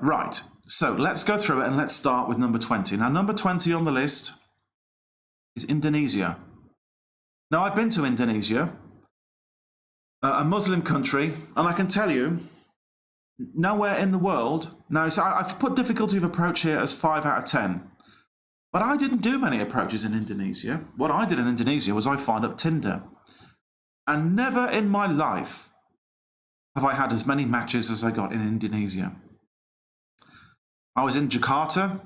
Right, so let's go through it and let's start with number 20. Now, number 20 on the list is Indonesia. Now, I've been to Indonesia, a Muslim country, and I can tell you, nowhere in the world. Now, so I've put difficulty of approach here as 5 out of 10. But I didn't do many approaches in Indonesia. What I did in Indonesia was I fired up Tinder. And never in my life have I had as many matches as I got in Indonesia. I was in Jakarta.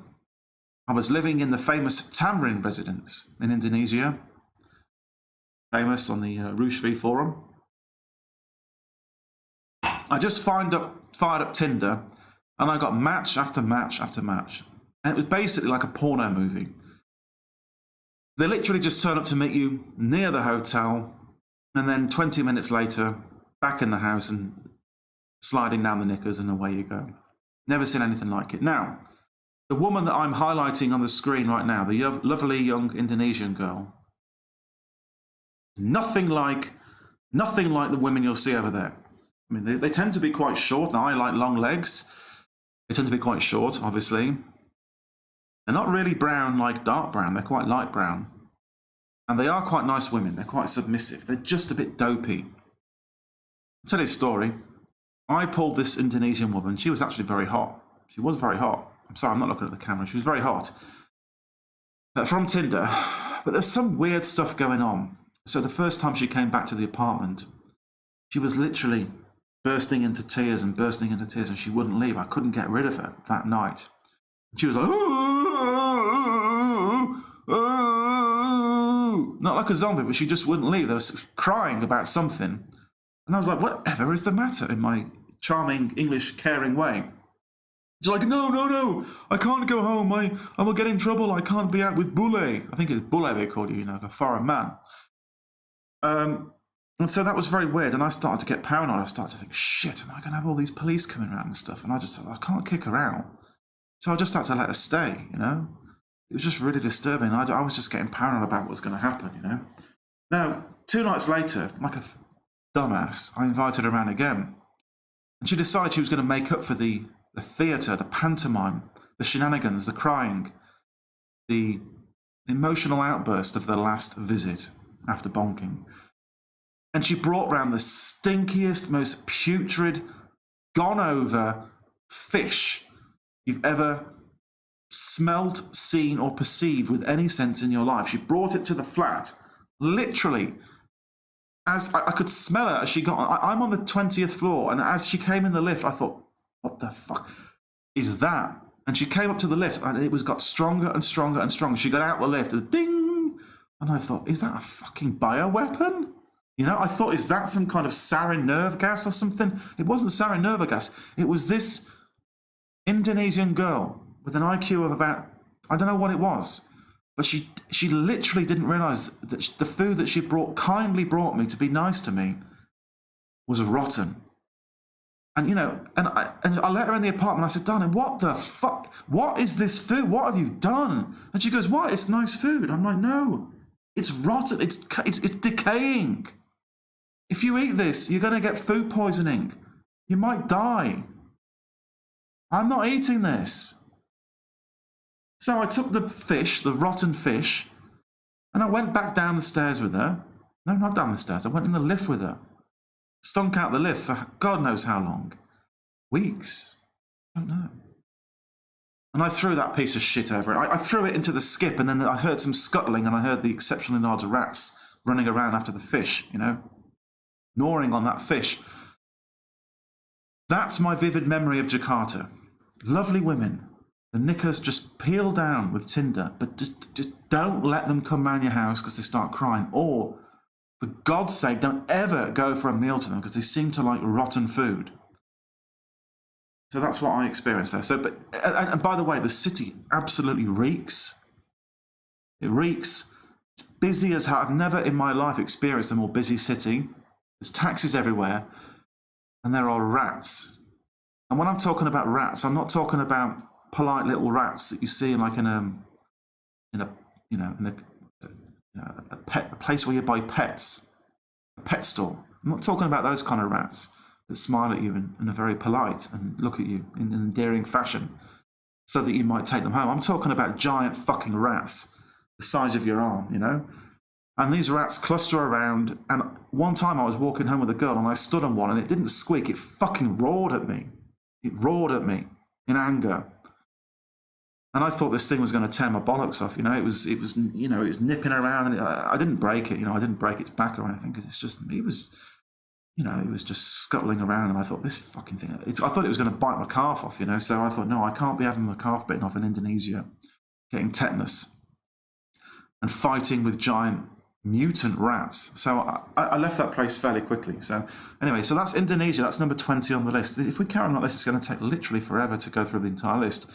I was living in the famous Tamrin residence in Indonesia. Famous on the Rushvi forum. I just fired up Tinder, and I got match after match after match. And it was basically like a porno movie. They literally just turn up to meet you near the hotel, and then 20 minutes later, back in the house and sliding down the knickers, and away you go. Never seen anything like it. Now, the woman that I'm highlighting on the screen right now, the lovely young Indonesian girl, nothing like the women you'll see over there. I mean, they tend to be quite short. Now, I like long legs. They tend to be quite short, obviously. They're not really brown like dark brown. They're quite light brown. And they are quite nice women. They're quite submissive. They're just a bit dopey. I'll tell you a story. I pulled this Indonesian woman. She was actually very hot. She was very hot. I'm sorry, I'm not looking at the camera. She was very hot. From Tinder. But there's some weird stuff going on. So the first time she came back to the apartment, she was literally bursting into tears, and she wouldn't leave. I couldn't get rid of her that night. She was like, not like a zombie, but she just wouldn't leave. They was crying about something. And I was like, whatever is the matter, in my charming, English, caring way. She's like, no, I can't go home. I will get in trouble. I can't be out with Bule. I think it's Bule they call you, like a foreign man. And so that was very weird, and I started to get paranoid. I started to think, shit, am I going to have all these police coming around and stuff? And I just thought, I can't kick her out. So I just had to let her stay, It was just really disturbing. I was just getting paranoid about what was going to happen, Now, 2 nights later, like a dumbass, I invited her around again. And she decided she was going to make up for the theatre, the pantomime, the shenanigans, the crying, the emotional outburst of the last visit after bonking. And she brought round the stinkiest, most putrid, gone-over fish you've ever smelt, seen, or perceived with any sense in your life. She brought it to the flat, literally. As I could smell her as she got on. I'm on the 20th floor, and as she came in the lift, I thought, what the fuck is that? And she came up to the lift, and it got stronger and stronger and stronger. She got out the lift, and ding! And I thought, is that a fucking bioweapon? I thought, is that some kind of sarin nerve gas or something? It wasn't sarin nerve gas. It was this Indonesian girl with an IQ of about, I don't know what it was, but she literally didn't realise that the food that she kindly brought me to be nice to me was rotten. And, and I let her in the apartment. I said, darling, what the fuck? What is this food? What have you done? And she goes, what? It's nice food. I'm like, no, it's rotten. It's decaying. If you eat this, you're going to get food poisoning. You might die. I'm not eating this. So I took the fish, the rotten fish, and I went back down the stairs with her. No, not down the stairs. I went in the lift with her. Stunk out the lift for God knows how long. Weeks. I don't know. And I threw that piece of shit over it. I threw it into the skip, and then I heard some scuttling, and I heard the exceptionally large rats running around after the fish, gnawing on that fish. That's my vivid memory of Jakarta. Lovely women. The knickers just peel down with Tinder, but just don't let them come round your house because they start crying. Or, for God's sake, don't ever go for a meal to them because they seem to like rotten food. So that's what I experienced there. And by the way, the city absolutely reeks. It reeks. It's busy as hell. I've never in my life experienced a more busy city. There's taxis everywhere, and there are rats. And when I'm talking about rats, I'm not talking about polite little rats that you see in a place where you buy pets, a pet store. I'm not talking about those kind of rats. that smile at you in a very polite and look at you in an endearing fashion so that you might take them home. I'm talking about giant fucking rats the size of your arm, you know? And these rats cluster around. And one time I was walking home with a girl and I stood on one and it didn't squeak. It fucking roared at me. It roared at me in anger. And I thought this thing was going to tear my bollocks off. You know, it was nipping around and I didn't break it. You know, I didn't break its back or anything because it was just scuttling around. And I thought this fucking thing, I thought it was going to bite my calf off, you know? So I thought, no, I can't be having my calf bitten off in Indonesia, getting tetanus and fighting with giant mutant rats. So I left that place fairly quickly. So anyway, so that's Indonesia. That's number 20 on the list. If we carry on like this, it's going to take literally forever to go through the entire list.